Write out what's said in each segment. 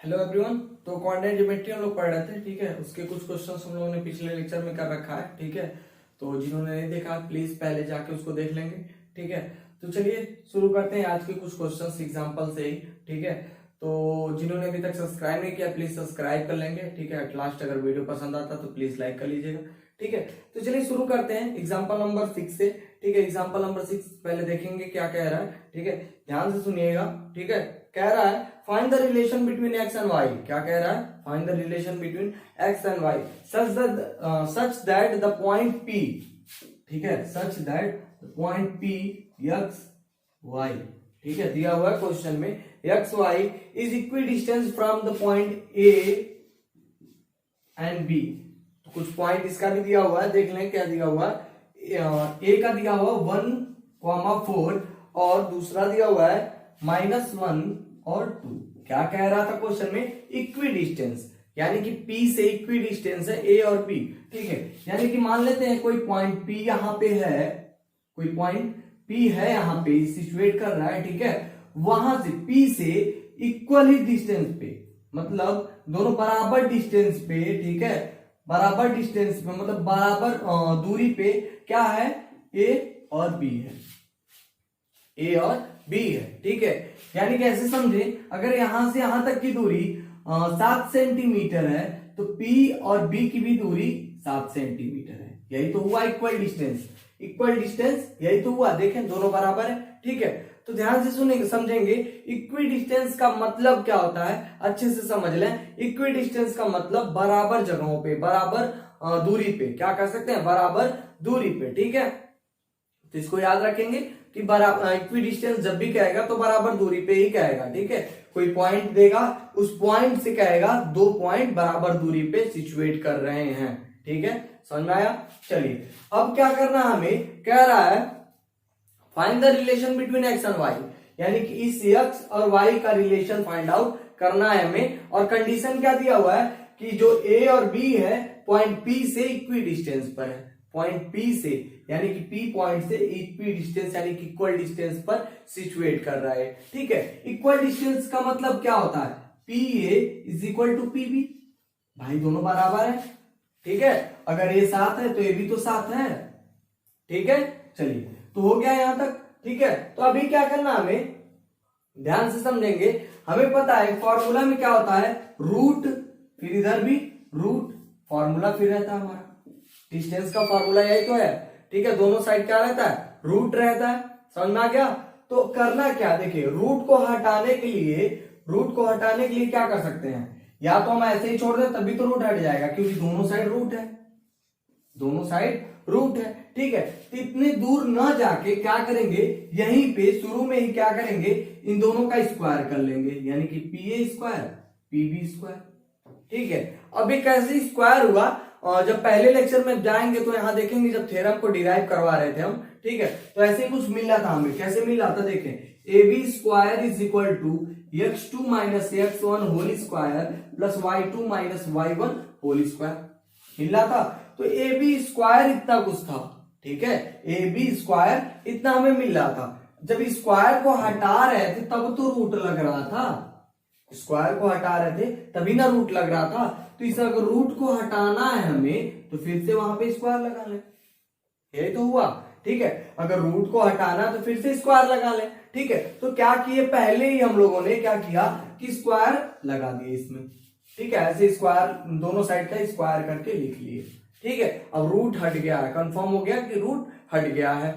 Hello everyone. तो quadrant geometry हम लोग पढ़ रहे थे, ठीक है। उसके कुछ क्वेश्चंस हम लोगों ने पिछले लेक्चर में कर रखा है, ठीक है। तो जिन्होंने नहीं देखा प्लीज पहले जाके उसको देख लेंगे, ठीक है। तो चलिए शुरू करते हैं आज के कुछ क्वेश्चंस एग्जांपल से ही, ठीक है। तो जिन्होंने अभी तक सब्सक्राइब नहीं किया प्लीज सब्सक्राइब कर लेंगे, ठीक है। एट लास्ट अगर वीडियो पसंद आता तो प्लीज लाइक कर लीजिएगा, ठीक है। तो चलिए शुरू करते हैं एग्जाम्पल नंबर 6 से, ठीक है। एग्जाम्पल नंबर 6 पहले देखेंगे क्या कह रहा है, ठीक है। ध्यान से सुनिएगा, ठीक है। कह रहा है find the relation between X and Y. क्या कह रहा है? Find the relation between X and Y such that the point P, ठीक है, such that the point P X Y, ठीक है। दिया हुआ है क्वेश्चन में X Y is equidistance from the point A and B. तो कुछ पॉइंट इसका भी दिया हुआ है, देख लें क्या दिया हुआ है। ए का दिया हुआ 1,4 और दूसरा दिया हुआ है -1 और 2। क्या कह रहा था क्वेश्चन में? इक्वी डिस्टेंस, यानी कि P से इक्वी डिस्टेंस है A और B, ठीक है। यानी कि मान लेते हैं कोई पॉइंट P यहां पे है, कोई पॉइंट P है यहां पे सिचुएट कर रहा है, ठीक है। वहां से P से इक्वली डिस्टेंस पे, मतलब दोनों बराबर डिस्टेंस पे, ठीक है, बराबर डिस्टेंस पे मतलब बराबर दूरी पे क्या है? A और B है, A और B है, ठीक है। यानी कि ऐसे समझे, अगर यहां से यहां तक की दूरी 7 सेंटीमीटर है तो P और B की भी दूरी 7 सेंटीमीटर है। यही तो हुआ इक्वल डिस्टेंस। इक्वल डिस्टेंस यही तो हुआ, देखें दोनों बराबर है, ठीक है। तो ध्यान से सुनेंगे, समझेंगे इक्वी डिस्टेंस का मतलब क्या होता है, अच्छे से समझ लें। इक्वी डिस्टेंस का मतलब बराबर जगहों पे, बराबर दूरी पे, क्या कर सकते हैं? बराबर दूरी पे, ठीक है। तो इसको याद रखेंगे कि बराबर इक्वी डिस्टेंस जब भी कहेगा तो बराबर दूरी पे ही कहेगा, ठीक है। कोई पॉइंट देगा, उस पॉइंट से कहेगा दो पॉइंट बराबर दूरी पे सिचुएट कर रहे हैं, ठीक है। समझ में आया? चलिए अब क्या करना है हमें, कह रहा है find the relation between X and Y, यानी कि इस एक्स और वाई का रिलेशन फाइंड आउट करना है हमें। और कंडीशन क्या दिया हुआ है कि जो ए और बी है पॉइंट पी से इक्वी डिस्टेंस पर है, पॉइंट पी से, यानी कि पी पॉइंट से इक्वी डिस्टेंस यानी कि इक्वल डिस्टेंस पर सिचुएट कर रहा है, ठीक है। इक्वल डिस्टेंस का मतलब क्या होता है? P A is equal to P B, भाई दोनों बराबर है, ठीक है। अगर ए 7 है तो ए भी तो 7 है, ठीक है। चलिए तो हो गया यहां तक, ठीक है। तो अभी क्या करना हमें, ध्यान से समझेंगे। हमें पता है फॉर्मूला में क्या होता है, रूट, फिर इधर भी रूट, फॉर्मूला फिर रहता है हमारा डिस्टेंस का फॉर्मूला यही तो है, ठीक है। दोनों साइड क्या रहता है? रूट रहता है। समझ में आ गया? तो करना क्या, देखिए रूट को हटाने के लिए, रूट को हटाने के लिए क्या कर सकते हैं? या तो हम ऐसे ही छोड़ दें तभी तो रूट हट जाएगा, क्योंकि दोनों साइड रूट है, दोनों साइड रूट है, ठीक है। तो इतनी दूर न जाके क्या करेंगे, यहीं पे शुरू में ही क्या करेंगे, इन दोनों का स्क्वायर कर लेंगे, यानी कि P A square P B square, ठीक है। अभी कैसे स्क्वायर हुआ, और जब पहले लेक्चर में जाएंगे तो यहां देखेंगे जब थ्योरम को डिराइव करवा रहे थे हम, ठीक है। तो ऐसे कुछ मिला था हमें, कैसे मिला था देखें, A B square is equal to x2 minus x1 whole square plus y2 minus y1 whole square मिला था। तो ए बी स्क्वायर इतना कुछ था, ठीक है। ए बी स्क्वायर इतना हमें मिल रहा था। जब स्क्वायर को हटा रहे थे तब तो रूट लग रहा था, स्क्वायर को हटा रहे थे तभी ना रूट लग रहा था। तो इस अगर रूट को हटाना है हमें तो फिर से वहां पे स्क्वायर लगा ले, यही तो हुआ, ठीक है। अगर रूट को हटाना तो फिर से स्क्वायर लगा ले, ठीक है। तो क्या किए, पहले ही हम लोगों ने क्या किया कि स्क्वायर लगा दिए इसमें, ठीक है। ऐसे स्क्वायर दोनों साइड का स्क्वायर करके लिख लिए, ठीक है। अब रूट हट गया है, कंफर्म हो गया कि रूट हट गया है,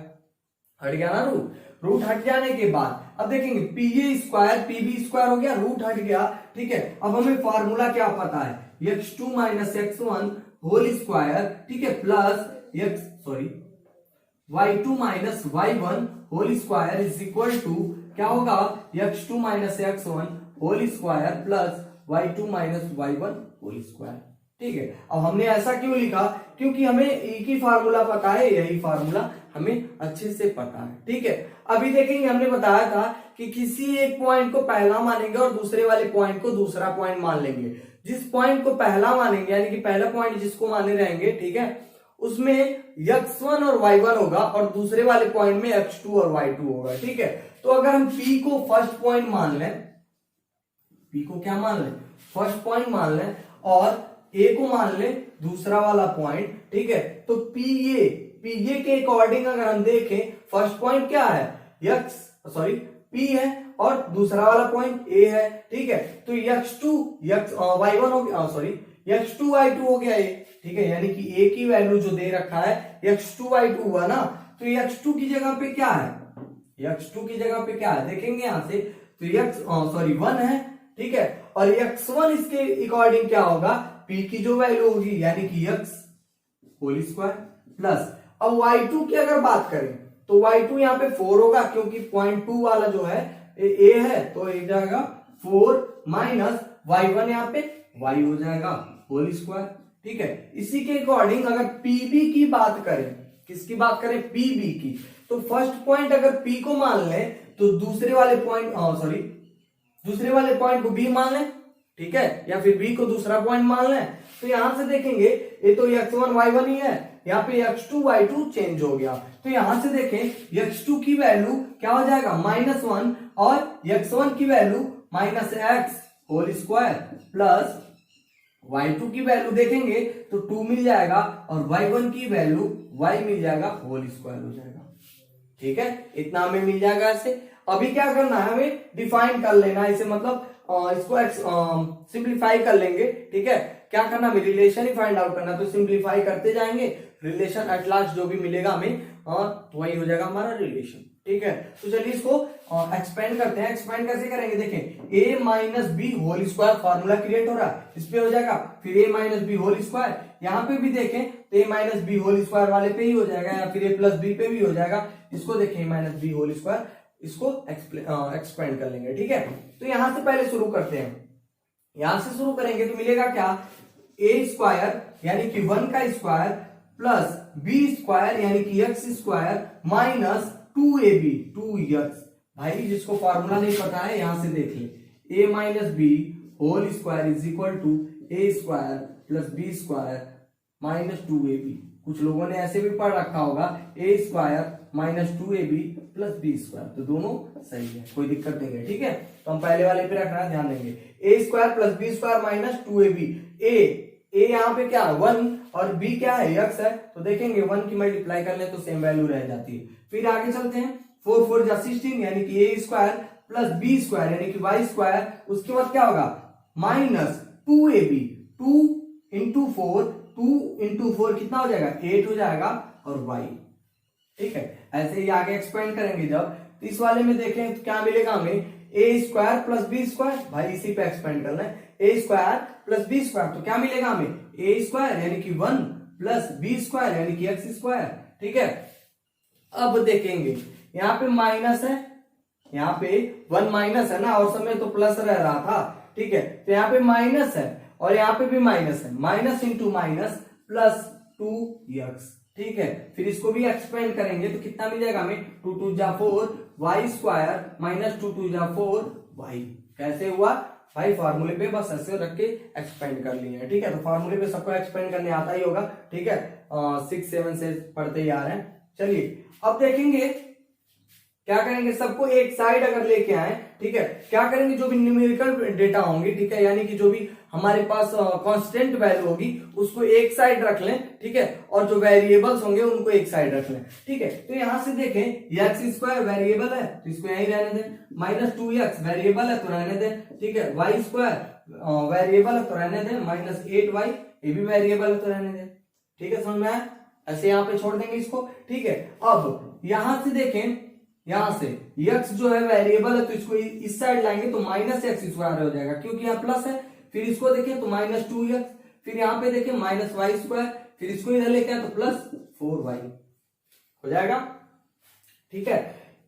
हट गया ना रूट। रूट हट जाने के बाद अब देखेंगे P A square P B square हो गया, रूट हट गया, ठीक है। अब हमें फॉर्मूला क्या पता है, x2 minus x1 whole square, ठीक है, plus y2 minus y1 whole square is equal to क्या होगा, x2 minus x1 whole square plus y2 minus y1 whole square, ठीक है। अब हमने ऐसा क्यों लिखा, क्योंकि हमें एक ही फार्मूला पता है, यही फार्मूला हमें अच्छे से पता है, ठीक है। अभी देखेंगे, हमने बताया था कि किसी एक पॉइंट को पहला मानेंगे और दूसरे वाले पॉइंट को दूसरा पॉइंट मान लेंगे। जिस पॉइंट को पहला मानेंगे यानी कि पहला पॉइंट जिसको माने रहेंगे, ठीक है, उसमें x1 और y1 होगा और दूसरे वाले पॉइंट में x2 और y2 होगा, ठीक है। तो अगर हम P को फर्स्ट पॉइंट मान लें, P को क्या मान लें, फर्स्ट पॉइंट मान लें और ए को मान ले दूसरा वाला पॉइंट, ठीक है। तो पीए के अकॉर्डिंग अगर हम देखें, फर्स्ट पॉइंट क्या है, पी है और दूसरा वाला पॉइंट ए है, ठीक है। तो y1 हो गया, x2 y2 हो गया ये, ठीक है। यानी कि ए की वैल्यू जो दे रखा है x2 y2 हुआ ना, तो x2 की जगह पे क्या है, x2 की जगह पे क्या है देखेंगे यहां से, तो 1 है, ठीक है। और x1 इसके अकॉर्डिंग क्या होगा, p की जो वैल्यू होगी यानी कि x होल स्क्वायर प्लस, अब y2 की अगर बात करें तो y2 यहाँ पे 4 होगा क्योंकि 0.2 वाला जो है a है, तो एक जाएगा 4 माइनस y1 यहाँ पे y हो जाएगा होल स्क्वायर, ठीक है। इसी के अकॉर्डिंग अगर pb की बात करें, किसकी बात करें, pb की, तो फर्स्ट पॉइंट अगर p को मान लें तो दूसरे वाले पॉइंट को b मान लें, ठीक है, या फिर b को दूसरा पॉइंट मान लें। तो यहां से देखेंगे ये तो x1 y1 ही है, यहाँ पे x2 y2 चेंज हो गया, तो यहां से देखें x2 की वैल्यू क्या हो जाएगा -1 और x1 की value -x whole square plus y2 की वैल्यू देखेंगे तो 2 मिल जाएगा और y1 की वैल्यू y मिल जाएगा होल स्क्वायर हो जाएगा, ठीक है। इतना हमें मिल जाएगा ऐसे। अभी क्या करना है, हमें डिफाइन कर लेना है इसे, मतलब इसको सिंप्लीफाई कर लेंगे, ठीक है। क्या करना, हमें रिलेशन ही फाइंड आउट करना, तो सिंप्लीफाई करते जाएंगे, रिलेशन एट लास्ट जो भी मिलेगा हमें तो वही हो जाएगा हमारा रिलेशन, ठीक है। तो चलिए इसको एक्सपेंड करते हैं। एक्सपेंड कैसे करेंगे, देखें a minus B whole square formula create हो रहा है, इस पे हो जाएगा, फिर a minus B whole square, यहाँ पे भी देखें तो a minus B whole square वाले पे ही हो जाएगा, या फिर a प्लस बी पे भी हो जाएगा, इसको देखें a minus B whole square, इसको एक्सपेंड कर लेंगे, ठीक है। तो यहां से पहले शुरू करते हैं, यहां से शुरू करेंगे तो मिलेगा क्या, a स्क्वायर यानी कि 1 का स्क्वायर प्लस b स्क्वायर यानी कि x square minus 2ab 2x। भाई जिसको फॉर्मूला नहीं पता है यहां से देख ले, a minus B whole square is equal to a square plus b square minus 2ab। कुछ लोगों ने ऐसे भी पढ़ रखा होगा a square minus 2ab plus B square, तो दोनों सही है, कोई दिक्कत नहीं है, ठीक है। तो हम पहले वाले पे रखना है, ध्यान देंगे, a square plus B square minus 2ab। a यहाँ पे क्या 1 और b क्या है x है, तो देखेंगे 1 की मल्टीप्लाई कर ले तो सेम वैल्यू रह जाती है। फिर आगे चलते हैं, 4 4 जा 16 यानी कि a square plus b square यानी कि y स्क्वायर, उसके बाद क्या होगा माइनस 2ab, 2 इंटू 4 कितना हो जाएगा 8 हो जाएगा और y, ठीक है। ऐसे ही आगे एक्सपेंड करेंगे जब, तो इस वाले में देखें तो क्या मिलेगा हमें, a square plus B square, भाई इसी पे एक्सपेंड करना है, a square plus B square, तो क्या मिलेगा हमें a स्क्वायर यानी कि 1 प्लस बी स्क्वायर यानी कि x स्क्वायर, ठीक है। अब देखेंगे यहाँ पे माइनस है, यहाँ पे 1 माइनस है ना, और समय तो प्लस रह रहा था, ठीक है। तो यहाँ पे माइनस है और यहाँ पे भी माइनस है, minus into minus plus 2x, ठीक है। फिर इसको भी एक्सपेंड करेंगे तो कितना मिल जाएगा हमें, 2 2 जा 4 y स्क्वायर माइनस 2 2 जा 4 y। कैसे हुआ भाई, फार्मूले पे बस ऐसे रख के एक्सपेंड कर लिए हैं, ठीक है। तो फार्मूले पे सबको एक्सपेंड करने आता ही होगा, ठीक है, 6 7 से पढ़ते ही आ रहे हैं। चलिए अब देखेंगे क्या करेंगे, सबको एक साइड अगर लेके आए, ठीक है, क्या करेंगे, जो भी न्यूमेरिकल डेटा होंगे, ठीक है, यानी कि जो भी हमारे पास कांस्टेंट वैल्यू होगी उसको एक साइड रख लें, ठीक है, और जो वेरिएबल्स होंगे उनको एक साइड रख लें, ठीक है। तो यहां से देखें x स्क्वायर वेरिएबल है तो इसको यहीं रहने दें, माइनस 2x वेरिएबल है तो रहने दें, ठीक है, y स्क्वायर वेरिएबल है तो रहने दें, माइनस 8y ये भी वेरिएबल है तो रहने दें, ठीक है, समझ में आया। ऐसे यहाँ पे छोड़ देंगे इसको, ठीक है। अब यहां से देखें, यहां से x जो है वेरिएबल है तो इसको इस साइड लाएंगे तो माइनस x स्क्वायर हो जाएगा क्योंकि यहाँ प्लस है। फिर इसको देखें तो माइनस 2x, फिर यहाँ पे देखें माइनस y स्क्वायर, फिर इसको इधर लेके आए तो प्लस 4y हो जाएगा, ठीक है,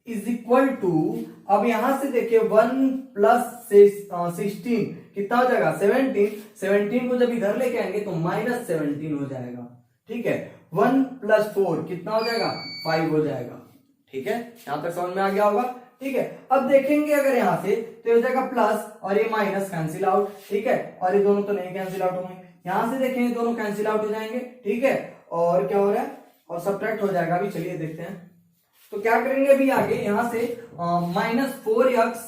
इज इक्वल टू, अब यहां से देखिए 1 प्लस 16 कितना हो जाएगा 17 को जब इधर लेके आएंगे तो माइनस 17 हो जाएगा, ठीक है। 1 प्लस 4 कितना हो जाएगा 5 हो जाएगा, ठीक है, यहां तक समझ में आ गया होगा, ठीक है। अब देखेंगे अगर यहां से तो हो जाएगा प्लस और ये माइनस कैंसिल आउट, ठीक है, और ये दोनों तो नहीं कैंसिल आउट होंगे, यहां से देखेंगे दोनों कैंसिल आउट हो जाएंगे, ठीक है, और क्या हो रहा है और सब्ट्रैक्ट हो जाएगा। अभी चलिए देखते हैं, तो क्या करेंगे अभी आगे यहां से माइनस 4x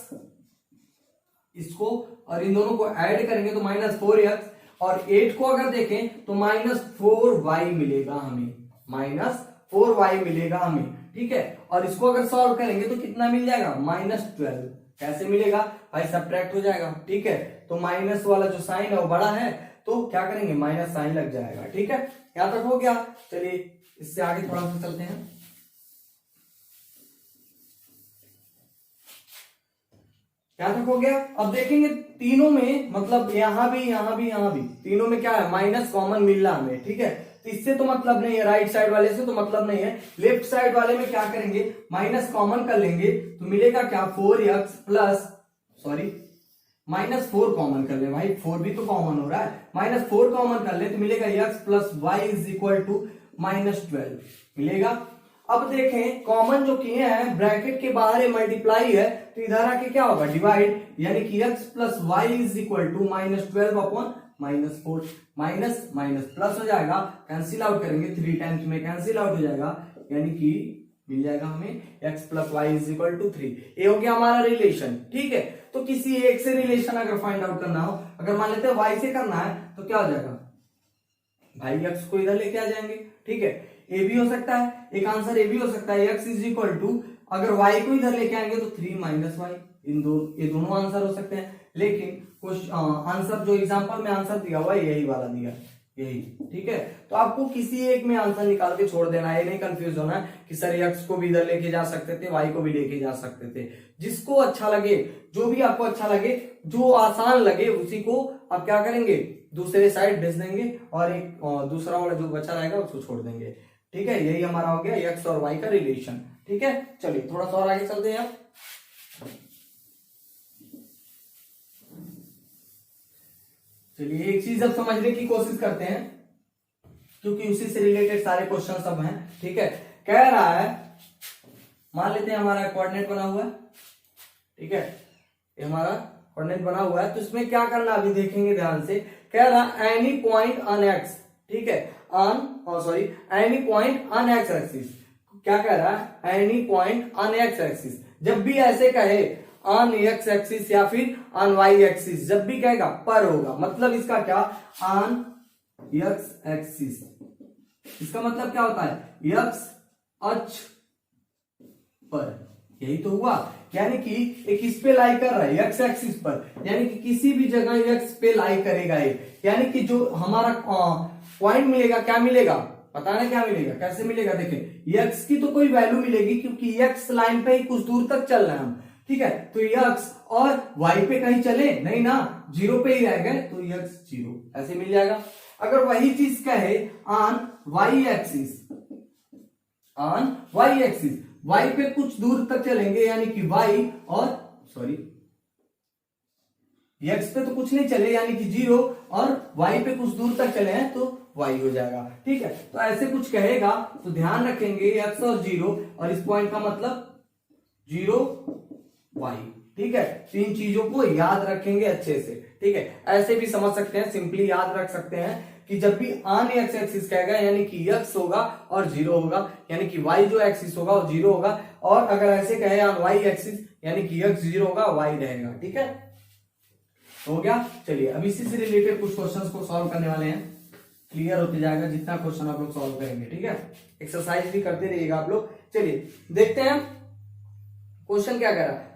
इसको और इन दोनों को ऐड करेंगे तो -4x, और 8 को अगर देखें तो -4y मिलेगा हमें, -4y मिलेगा हमें, ठीक है। और इसको अगर सॉल्व करेंगे तो कितना मिल जाएगा, -12। कैसे मिलेगा भाई, सब्ट्रैक्ट हो जाएगा, ठीक है। तो माइनस वाला जो साइन है वो बड़ा है, तो क्या करेंगे, माइनस साइन लग जाएगा, ठीक है। यहां तक हो गया। चलिए इससे आगे थोड़ा सा चलते हैं। यहां तक हो गया। अब देखेंगे तीनों में, मतलब यहां भी तीनों में क्या है, माइनस कॉमन मिल रहा हमें, ठीक है। तो इससे तो मतलब नहीं है, राइट साइड वाले से तो मतलब नहीं है। लेफ्ट साइड वाले में क्या करेंगे, माइनस कॉमन कर लेंगे तो मिलेगा क्या, 4x प्लस, सॉरी -4 कॉमन कर ले भाई, 4 भी तो कॉमन हो रहा है, -4 कॉमन कर ले तो मिलेगा x plus Y is equal to -12 मिलेगा। अब देखें कॉमन जो किए हैं, ब्रैकेट के बाहर है मल्टीप्लाई है, तो इधर आके क्या होगा, डिवाइड, यानी कि x plus Y is equal to -12 upon -4, minus minus plus हो जाएगा, कैंसिल आउट करेंगे 3 टाइम्स में कैंसिल आउट हो जाएगा, यानी कि मिल जाएगा हमें x plus Y is equal to 3। ये हो गया हमारा रिलेशन, ठीक है। तो किसी एक से रिलेशन अगर फाइंड आउट करना हो, अगर मान लेते हैं y से करना है तो क्या हो जाएगा भाई, x को इधर लेके आ जाएंगे, ठीक है। ए भी हो सकता है, एक आंसर ए भी हो सकता है, x इज इक्वल टू, अगर y को इधर लेके आएंगे तो 3 माइनस वाई, ये दोनों आंसर हो सकते हैं। लेकिन कुछ आंसर जो एग्जांपल में आंसर दिया हुआ है यही वाला दिया, यही, ठीक है। तो आपको किसी एक में आंसर निकाल के छोड़ देना है, ये नहीं कंफ्यूज होना है कि सर x को भी इधर लेके जा सकते थे, y को भी लेके जा सकते थे। जिसको अच्छा लगे, जो भी आपको अच्छा लगे, जो आसान लगे, उसी को आप क्या करेंगे, दूसरे साइड भेज देंगे, और एक दूसरा वाला जो बचा रहेगा उसको छोड़ देंगे, ठीक है। यही हमारा हो गया x और y का रिलेशन, ठीक है। चलिए थोड़ा सा और आगे चलते हैं। चलिए एक चीज अब समझने की कोशिश करते हैं, क्योंकि उसी से रिलेटेड सारे क्वेश्चन सब हैं, ठीक है। कह रहा है, मान लेते हैं हमारा कोऑर्डिनेट बना हुआ है, ठीक है, ये हमारा कोऑर्डिनेट बना हुआ है, तो इसमें क्या करना अभी देखेंगे ध्यान से। कह रहा एनी पॉइंट ऑन एक्स, ठीक है, any point on x axis. क्या कह रहा है, any point on x axis. जब भी ऐसे कहे ऑन एक्स एक्सिस या फिर ऑन वाई एक्सिस, जब भी कहेगा पर होगा, मतलब इसका क्या, ऑन एक्स एक्सिस, इसका मतलब क्या होता है, एक्स अक्ष पर, यही तो हुआ। यानी कि एक इस पे लाई कर रहा है एक्स एक्सिस पर, यानी कि किसी भी जगह एक्स पे लाई करेगा ये, यानी कि जो हमारा पॉइंट मिलेगा, क्या मिलेगा पता नहीं, क्या मिलेगा, कैसे मिलेगा, देखें एक्स की तो कोई वैल्यू मिलेगी, क्योंकि एक्स लाइन पे ही कुछ दूर तक चल रहे हैं हम, ठीक है। तो एक्स और वाई पे कहीं चले नहीं ना, 0 पे ही रह गए, तो एक्स 0 ऐसे मिल जाएगा। अगर वही चीज कहे on Y axis, on Y axis, Y पे कुछ दूर तक चलेंगे, यानी कि वाई और एक्स पे तो कुछ नहीं चले, यानी कि 0, और वाई पे कुछ दूर तक चले हैं तो वाई हो जाएगा, ठीक है। तो ऐसे कुछ कहेगा तो ध्यान रखेंगे एक्स और 0, और इस पॉइंट का मतलब 0 वाई, ठीक है। तो इन चीजों को याद रखेंगे अच्छे से, ठीक है। ऐसे भी समझ सकते हैं, सिंपली याद रख सकते हैं कि जब भी ऑन एक्स एक्सिस कहेगा, यानी कि एक्स होगा और 0 होगा, यानी कि वाई जो एक्सिस होगा वो 0 होगा, और अगर ऐसे कहे ऑन वाई एक्सिस, यानी कि एक्स 0 होगा, वाई रहेगा, ठीक है। हो गया। चलिए अब इसी से रिलेटेड कुछ क्वेश्चंस को सॉल्व करने वाले हैं, क्लियर होते जाएगा जितना क्वेश्चन आप लोग सॉल्व करेंगे, ठीक है। एक्सरसाइज भी करते रहिएगा आप लोग। चलिए देखते हैं क्वेश्चन क्या कह रहा है,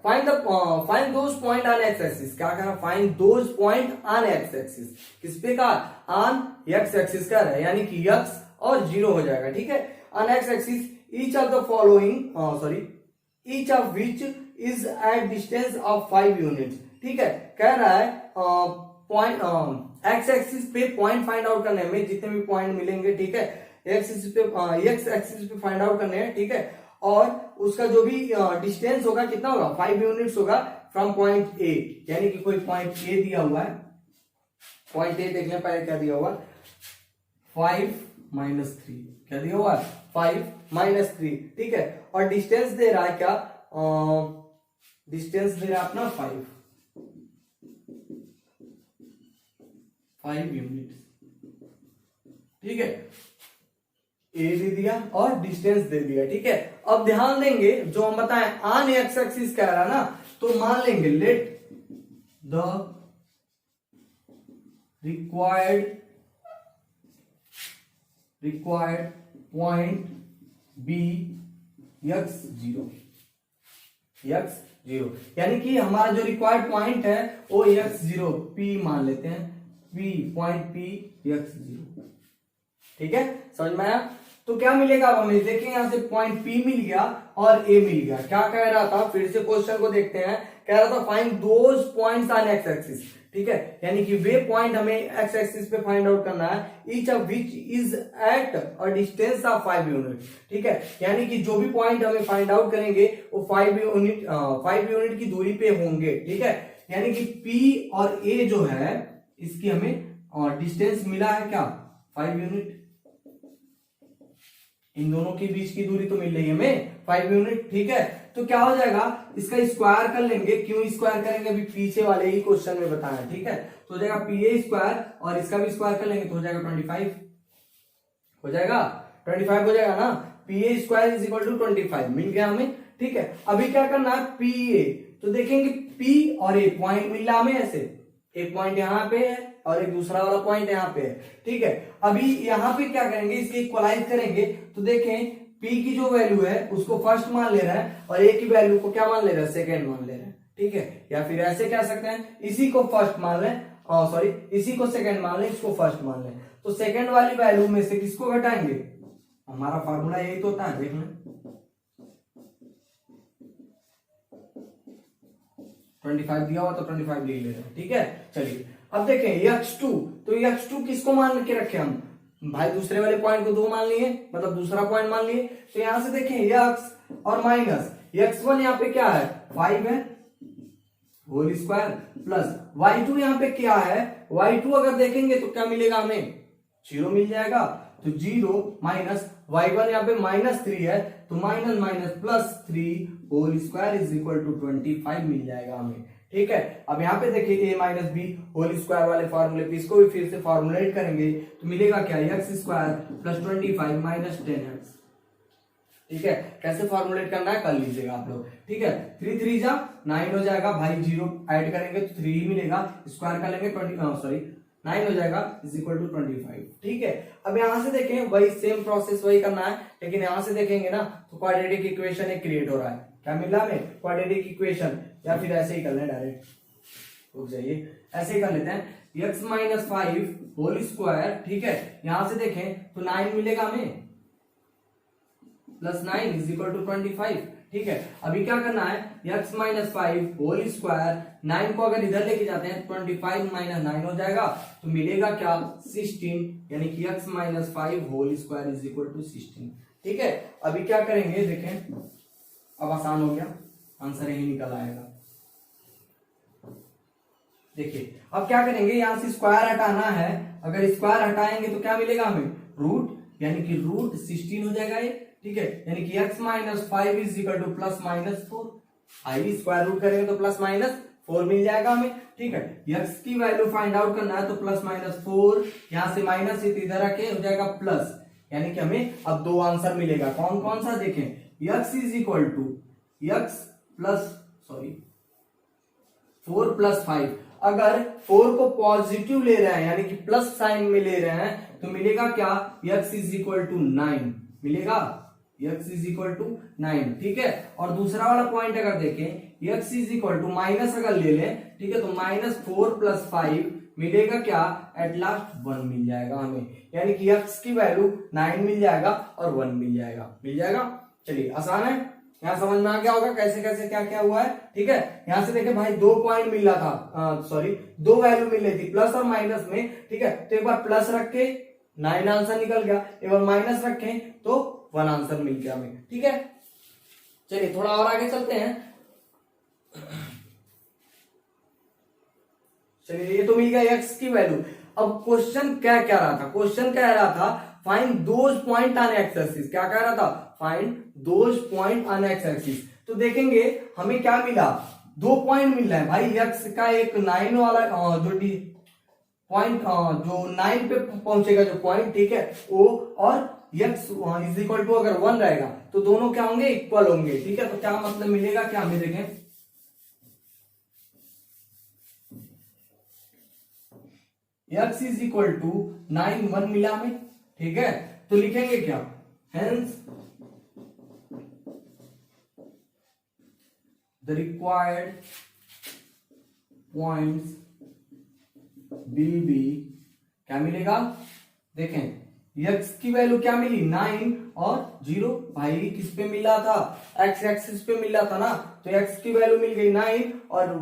find those point on x axis. क्या कह रहा है, find those point on x axis, किस पे का, ऑन एक्स एक्सिस का है, यानी कि एक्स और 0 हो जाएगा, ठीक है। On x axis each of the following each of which is at distance of 5 units, ठीक है। कह रहा है पॉइंट एक्स एक्सिस पे पॉइंट फाइंड आउट करने में, जितने भी पॉइंट मिलेंगे, ठीक है, एक्स एक्सिस पे फाइंड आउट करने हैं, ठीक है। और उसका जो भी डिस्टेंस होगा कितना होगा, 5 यूनिट्स होगा फ्रॉम पॉइंट ए, यानी कि कोई पॉइंट ए दिया हुआ है, पॉइंट ए देखने पहले क्या दिया हुआ, 5 - 3, क्या दिया हुआ है, 5 - 3, ठीक है। और डिस्टेंस दे रहा है क्या, डिस्टेंस दे रहा है अपना 5 यूनिट, ठीक है। ए दे दिया और डिस्टेंस दे दिया, ठीक है। अब ध्यान देंगे जो हम बताएं ऑन एक्स एक्सिस कह रहा है ना, तो मान लेंगे let the required point be x0, x0 यानी कि हमारा जो रिक्वायर्ड पॉइंट है वो x0 p मान लेते हैं, p पॉइंट p x0। ठीक है, समझ में आया? तो क्या मिलेगा अब हमें, देखें यहां से पॉइंट P मिल गया और A मिल गया। क्या कह रहा था, फिर से क्वेश्चन को देखते हैं। कह रहा था find those points on x axis. ठीक है, यानी कि वे पॉइंट हमें एक्स एक्सिस पे फाइंड आउट करना है, each of which is at a distance of 5 unit. ठीक है, यानी कि जो भी पॉइंट हमें फाइंड आउट करेंगे वो 5 यूनिट की दूरी पे होंगे। ठीक है, यानी कि P और A जो है इसकी हमें डिस्टेंस मिला है क्या, 5 यूनिट। इन दोनों के बीच की दूरी तो मिल रही है हमें 5 यूनिट। ठीक है, तो क्या हो जाएगा, इसका स्क्वायर कर लेंगे। क्यों स्क्वायर करेंगे, अभी पीछे वाले ही क्वेश्चन में बताया। ठीक है, तो हो जाएगा PA स्क्वायर और इसका भी स्क्वायर कर लेंगे तो हो जाएगा 25 हो जाएगा, 25 हो जाएगा ना। PA square is equal to 25 मिल गया हमें। ठीक है, अभी क्या करना है, PA तो देखेंगे P और A पॉइंट मिल रहा हमें ऐसे, एक पॉइंट यहाँ पे है और एक दूसरा वाला पॉइंट यहाँ पे है। ठीक है, अभी यहाँ पे क्या करेंगे, इसके इक्वलाइज करेंगे तो देखें P की जो वैल्यू है उसको फर्स्ट मान ले रहा है और A की वैल्यू को क्या मान ले रहा है, सेकेंड मान ले रहा है। ठीक है, या फिर ऐसे कह सकते हैं, इसी को फर्स्ट मान लें, सॉरी इसी को सेकेंड मान लें, इसको फर्स्ट मान लें। तो सेकेंड वाली वैल्यू में से किसको घटाएंगे, हमारा फॉर्मूला यही तो होता है, देख लें 25 दिया हुआ तो 25 ले रहे हैं। ठीक है, चलिए अब देखें x2, तो x2 किसको मान के रखे हम भाई, दूसरे वाले पॉइंट को 2 मान लिए, मतलब दूसरा पॉइंट मान लिए। तो यहां से देखें x और माइनस x1 यहाँ पे क्या है 5 है होल स्क्वायर, प्लस y2 यहाँ पे क्या है, y2 अगर देखेंगे तो क्या मिलेगा हमें, 0 मिल जाएगा। तो 0 माइनस y1 यहाँ पे -3 है तो minus minus +3 whole square is equal to 25 मिल जाएगा हमें। ठीक है, अब यहाँ पे देखिए a minus B whole square वाले फॉर्मूले पे इसको भी फिर से फॉर्मुलेट करेंगे तो मिलेगा क्या, x square plus 25 minus 10x। ठीक है, कैसे फॉर्मुलेट करना है कर लीजिएगा आप लोग। ठीक है, 3 3 जा 9 हो जाएगा भाई, 0 ऐड करेंगे तो 3 ही मिलेगा, स्क्वायर कर लेंगे 9 हो जाएगा इज इक्वल टू 25। ठीक है, अब यहां से देखें वही सेम प्रोसेस वही करना है, लेकिन यहां से देखेंगे ना तो क्वाड्रेटिक इक्वेशन एक क्रिएट हो रहा है। क्या मिल रहा है, क्वाड्रेटिक इक्वेशन, या फिर ऐसे ही कर लें डायरेक्ट, रुक जाइए ऐसे ही कर लेते हैं, x माइनस 5 होल स्क्वायर। ठीक है, यहां से देखें तो 9 मिलेगा हमें प्लस 9 इज इक्वल टू 25। ठीक है, अभी क्या करना है, x माइनस 5 होल स्क्वायर, 9 को अगर इधर लेके जाते हैं 25 माइनस 9 हो जाएगा तो मिलेगा क्या 16, यानी कि x minus 5 whole square is equal to 16। ठीक है, अभी क्या करेंगे देखें, अब आसान हो गया, आंसर यही निकल आएगा। देखिए अब क्या करेंगे, यहां से स्क्वायर हटाना है, अगर स्क्वायर हटाएंगे तो क्या मिलेगा हमें, रूट, यानी कि रूट 16 हो जाएगा ये। ठीक है, यानी कि x minus 5 is equal to plus minus 4, आई स्क्वायर रूट करेंगे तो प्लस माइनस 4 मिल जाएगा हमें। ठीक है, x की वैल्यू फाइंड आउट करना है तो प्लस माइनस 4, यहां से माइनस इधर रखे हो जाएगा प्लस, यानी कि हमें अब 2 आंसर मिलेगा। कौन कौन सा देखें, x is equal to x plus 4 plus 5, अगर 4 को पॉजिटिव ले रहे हैं यानी कि प्लस साइन में ले रहे हैं तो मिलेगा क्या, x इज इक्वल टू 9 मिलेगा, x इज इक्वल टू 9। ठीक है, और दूसरा वाला पॉइंट अगर देखें x is equal to minus अगर ले लें, ठीक है, तो -4 प्लस 5 मिलेगा क्या, एट लास्ट 1 मिल जाएगा हमें, यानी कि x की वैल्यू 9 मिल जाएगा और 1 मिल जाएगा। चलिए आसान है, यहाँ समझ में आ गया होगा कैसे कैसे क्या क्या हुआ है। ठीक है, यहां से देखें भाई 2 पॉइंट मिल रहा था, सॉरी 2 वैल्यू मिल रही थी प्लस और माइनस में। ठीक है, तो एक बार प्लस रख के 9 आंसर निकल गया, एक बार माइनस रखें तो 1 आंसर मिल गया हमें। ठीक है, चलिए थोड़ा और आगे चलते हैं। चलिए ये तो मिल गया x की वैल्यू। अब क्वेश्चन क्या कह रहा था, क्वेश्चन कह रहा था find those point on x axis. क्या कह रहा था, find those point on x axis. तो देखेंगे हमें क्या मिला, 2 पॉइंट मिल रहा है भाई, x का एक 9 वाला जो पॉइंट जो 9 पे पहुंचेगा जो पॉइंट, ठीक है, वो और x इज इक्वल टू अगर 1 रहेगा तो दोनों क्या होंगे, इक्वल होंगे। ठीक है, तो क्या मतलब मिलेगा क्या, हमें देखें x इज इक्वल टू 9, 1 मिला हमें, ठीक है। तो लिखेंगे क्या, hence the required points will be, क्या मिलेगा, देखें x की वैल्यू क्या मिली 9 और 0, भाई किस पे मिल रहा था, x एक्सिस पे मिल रहा था ना, तो x की वैल्यू मिल गई 9 और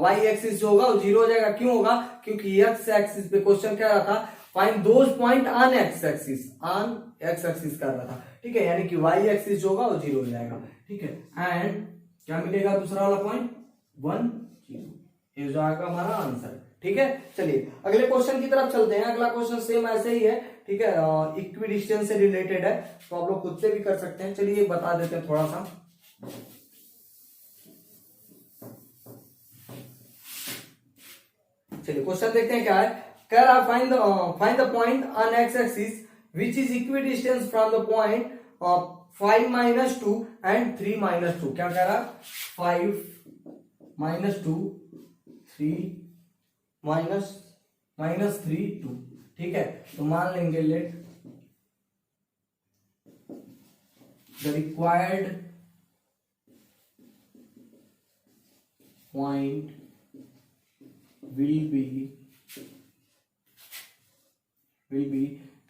y एक्सिस जो होगा वो 0 हो जाएगा। क्यों होगा, क्योंकि x एक्सिस पे क्वेश्चन क्या रहा था, find those point on x axis, on x axis कर रहा था, ठीक है, यानी कि y एक्सिस जो होगा वो 0 हो जाएगा, ठीक है। एंड क्या मिलेगा दूसरा वाला पॉइंट 1, 0, ये जो आएगा हमारा आंसर, ठीक है। चलिए अगले क्वेश्चन की तरफ चलते हैं। अगला क्वेश्चन सेम ऐसे ही है, ठीक है, इक्वी डिस्टेंस से रिलेटेड है, तो आप लोग खुद से भी कर सकते हैं। चलिए बता देते हैं थोड़ा सा। चलिए क्वेश्चन देखते हैं क्या है, कह रहा find the point on x axis which is equidistance from the point 5 - 2 and 3 - 2। क्या कह रहा, 5 - 2 3 -3 2, ठीक है। तो मान लेंगे let the required point will be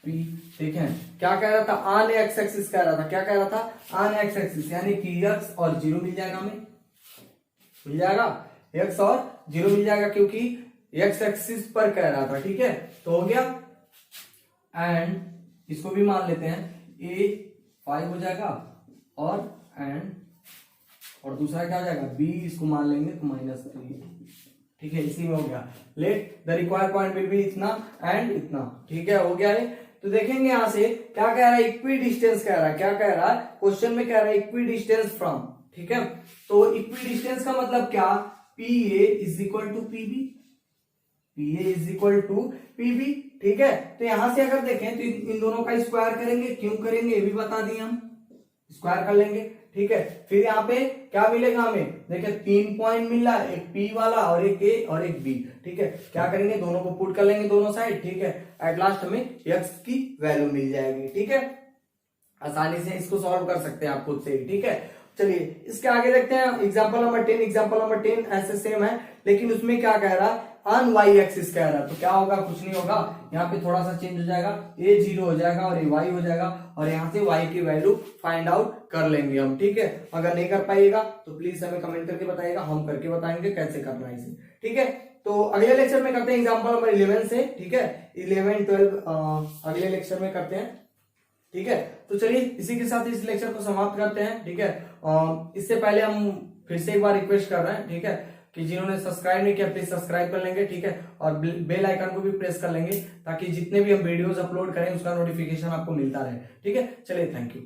P, ठीक है। क्या कह रहा था, ऑन एक्स एक्सिस कह रहा था, क्या कह रहा था, ऑन एक्स एक्सिस, यानी कि x और 0 मिल जाएगा, हमें मिल जाएगा x और 0 मिल जाएगा, क्योंकि x एक्सिस पर कह रहा था, ठीक है। तो हो गया, एंड इसको भी मान लेते हैं, a 5 हो जाएगा और दूसरा क्या हो जाएगा b, इसको मान लेंगे तो -3, ठीक है। इसी में हो गया, let the required point will be इतना एंड इतना, ठीक है, हो गया है। तो देखेंगे यहां से क्या कह रहा है, इक्वी डिस्टेंस कह रहा है, क्या कह रहा है, क्वेश्चन में कह रहा है इक्वी डिस्टेंस फ्रॉम, ठीक है। तो इक्वी डिस्टेंस का मतलब क्या, PA is equal to PB, PA is equal to PB, ठीक है। तो यहां से अगर देखें तो इन दोनों का स्क्वायर करेंगे, क्यों करेंगे ये भी बता दिए हम, स्क्वायर कर लेंगे, ठीक है। फिर यहाँ पे क्या मिलेगा हमें, देखिए 3 पॉइंट मिल रहा है, एक P वाला और एक A और एक B, ठीक है। क्या करेंगे, दोनों को पुट कर लेंगे दोनों साइड, ठीक है। एट लास्ट हमें x की वैल्यू मिल जाएगी, ठीक है। आसानी से इसको सॉल्व कर सकते हैं आप खुद से ही, ठीक है। चलिए इसके आगे देखते हैं एग्जांपल नंबर 10। एग्जांपल नंबर 10 ऐसे सेम है, लेकिन उसमें क्या कह रहा है, ऑन y एक्सिस कह रहा है। तो क्या होगा, कुछ नहीं होगा, यहाँ पे थोड़ा सा चेंज हो जाएगा, a 0 हो जाएगा और a y हो जाएगा, और यहाँ से y की वैल्यू फाइंड आउट कर लेंगे हम, ठीक है। अगर नहीं कर पाइएगा तो प्लीज हमें कमेंट करके बताइएगा, हम करके बताएंगे कैसे करना है इसे, ठीक है। तो अगले लेक्चर में करते हैं एग्जाम्पल नंबर 11 से, ठीक है। 11, 12 अगले लेक्चर में करते हैं, ठीक है। तो चलिए इसी के साथ इस लेक्चर को समाप्त करते हैं, ठीक है। इससे पहले हम फिर से एक बार रिक्वेस्ट कर रहे हैं, ठीक है, कि जिन्होंने सब्सक्राइब नहीं किया प्लीज सब्सक्राइब कर लेंगे, ठीक है। और बेल आइकन को भी प्रेस कर लेंगे, ताकि जितने भी हम वीडियोस अपलोड करें उसका नोटिफिकेशन आपको मिलता रहे, ठीक है। चलिए थैंक यू।